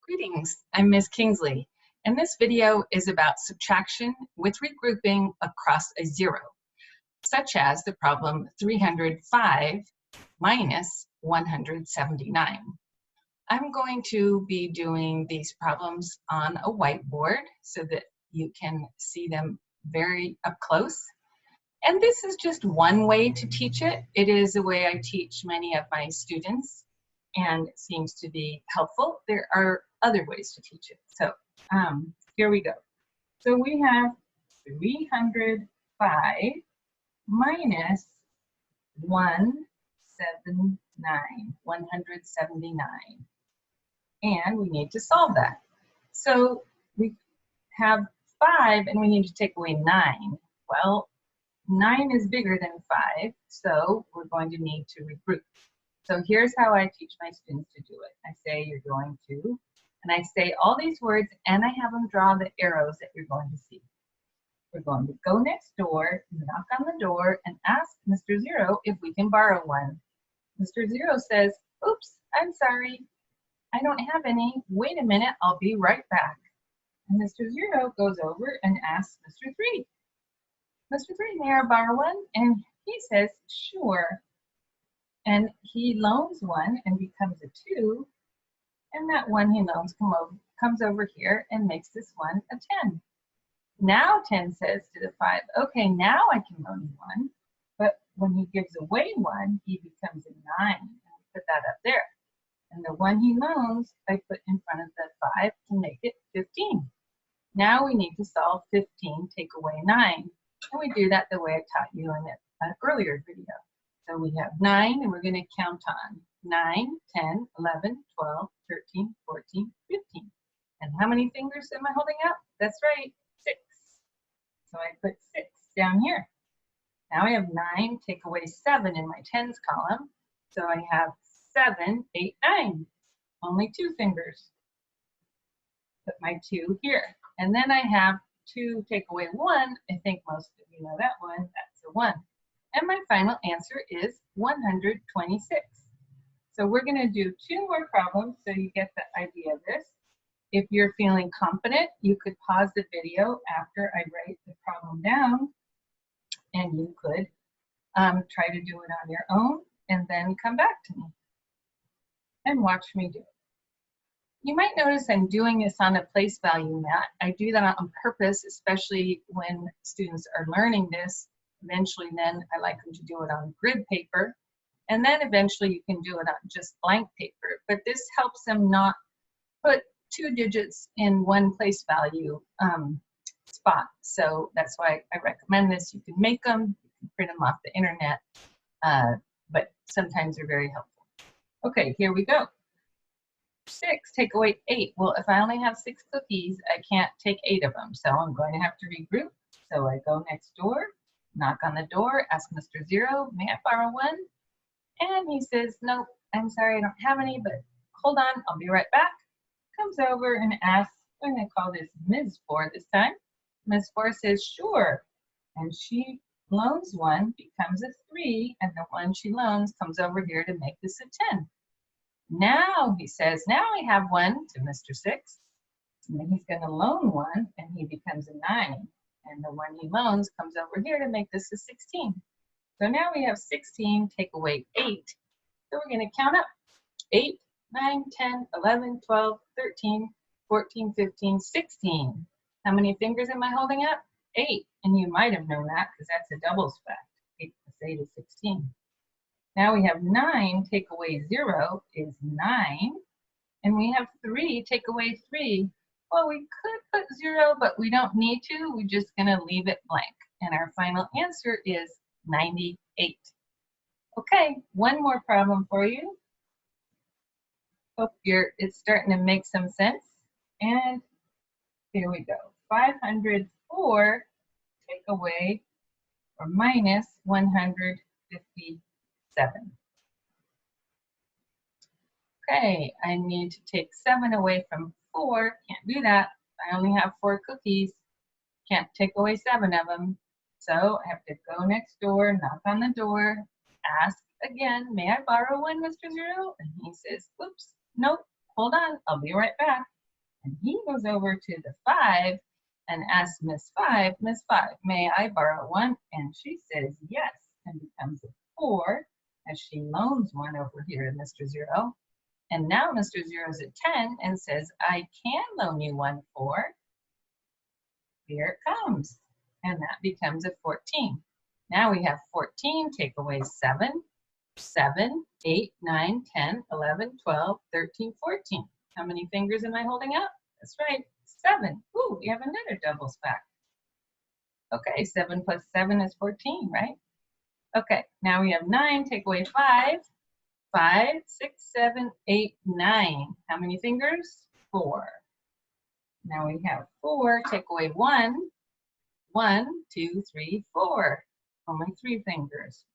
Greetings, I'm Ms. Kingsley, and this video is about subtraction with regrouping across a zero, such as the problem 305 minus 179. I'm going to be doing these problems on a whiteboard so that you can see them very up close. And this is just one way to teach it. It is a way I teach many of my students, and it seems to be helpful. There are other ways to teach it. So here we go. So we have 305 minus 179. And we need to solve that. So we have 5 and we need to take away 9. Well, 9 is bigger than 5, so we're going to need to regroup. So here's how I teach my students to do it. I say you're going to, and I say all these words, and I have them draw the arrows that you're going to see. We're going to go next door, knock on the door, and ask Mr. Zero if we can borrow one. Mr. Zero says, oops, I'm sorry, I don't have any. Wait a minute, I'll be right back. And Mr. Zero goes over and asks Mr. 3. Mr. 3, may I borrow one? And he says, sure. And he loans one and becomes a 2. And that one he loans comes over here and makes this one a 10. Now 10 says to the 5, okay, now I can loan you one. But when he gives away one, he becomes a 9. And we put that up there. And the one he loans, I put in front of the 5 to make it 15. Now we need to solve 15, take away 9. And we do that the way I taught you in an earlier video. So we have 9, and we're going to count on 9, 10, 11, 12, 13, 14, 15. And how many fingers am I holding up? That's right, 6. So I put 6 down here. Now I have 9, take away 7 in my tens column. So I have 7, 8, 9. Only 2 fingers. Put my 2 here. And then I have 2 take away 1. I think most of you know that one. That's a 1. And my final answer is 126. So we're going to do 2 more problems so you get the idea of this. If you're feeling confident, you could pause the video after I write the problem down, and you could try to do it on your own and then come back to me and watch me do it. You might notice I'm doing this on a place value mat. I do that on purpose, especially when students are learning this. Eventually then I like them to do it on grid paper, and then eventually you can do it on just blank paper. But this helps them not put 2 digits in one place value spot. So that's why I recommend this. You can make them, you can print them off the internet, but sometimes they're very helpful. Okay, here we go. 6, take away 8. Well, if I only have 6 cookies, I can't take 8 of them. So I'm going to have to regroup. So I go next door, knock on the door, ask Mr. Zero, may I borrow one? And he says, nope, I'm sorry, I don't have any, but hold on, I'll be right back. Comes over and asks, I'm going to call this Ms. 4 this time. Ms. 4 says, sure. And she loans one, becomes a 3, and the one she loans comes over here to make this a 10. Now he says, now I have one to Mr. 6. And then he's going to loan one, and he becomes a 9. And the one he loans comes over here to make this a 16. So now we have 16, take away 8. So we're going to count up. 8, 9, 10, 11, 12, 13, 14, 15, 16. How many fingers am I holding up? 8. And you might have known that because that's a doubles fact. 8 plus 8 is 16. Now we have 9, take away 0 is 9. And we have 3, take away 3. Well, we could put 0, but we don't need to. We're just going to leave it blank. And our final answer is 98. Okay, one more problem for you. Hope it's starting to make some sense. And here we go. 504 take away or minus 157. Okay, I need to take 7 away from 4. Can't do that. I only have 4 cookies. Can't take away 7 of them. So I have to go next door, knock on the door, ask again, may I borrow one, Mr. Zero? And he says, oops, nope, hold on, I'll be right back. And he goes over to the 5 and asks Miss 5, Miss 5, may I borrow 1? And she says yes, and becomes a 4 as she loans 1 over here to Mr. 0. And now Mr. 0 is at 10 and says, I can loan you 1 4. Here it comes. And that becomes a 14. Now we have 14, take away 7, 7, 8, 9, 10, 11, 12, 13, 14. How many fingers am I holding up? That's right, 7. Ooh, we have another doubles fact. Okay, 7 plus 7 is 14, right? Okay, now we have 9, take away 5. 5, 6, 7, 8, 9. How many fingers? 4. Now we have 4, take away 1. 1, 2, 3, 4. Only 3 fingers.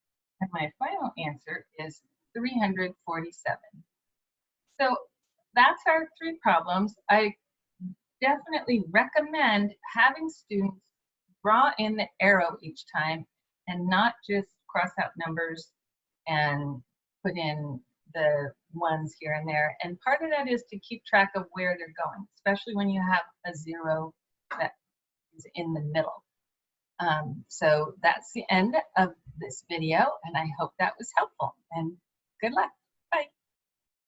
And my final answer is 347. So that's our 3 problems. I definitely recommend having students draw in the arrow each time and not just cross out numbers and put in the ones here and there. And part of that is to keep track of where they're going, especially when you have a 0 that is in the middle. So that's the end of this video, and I hope that was helpful, and good luck.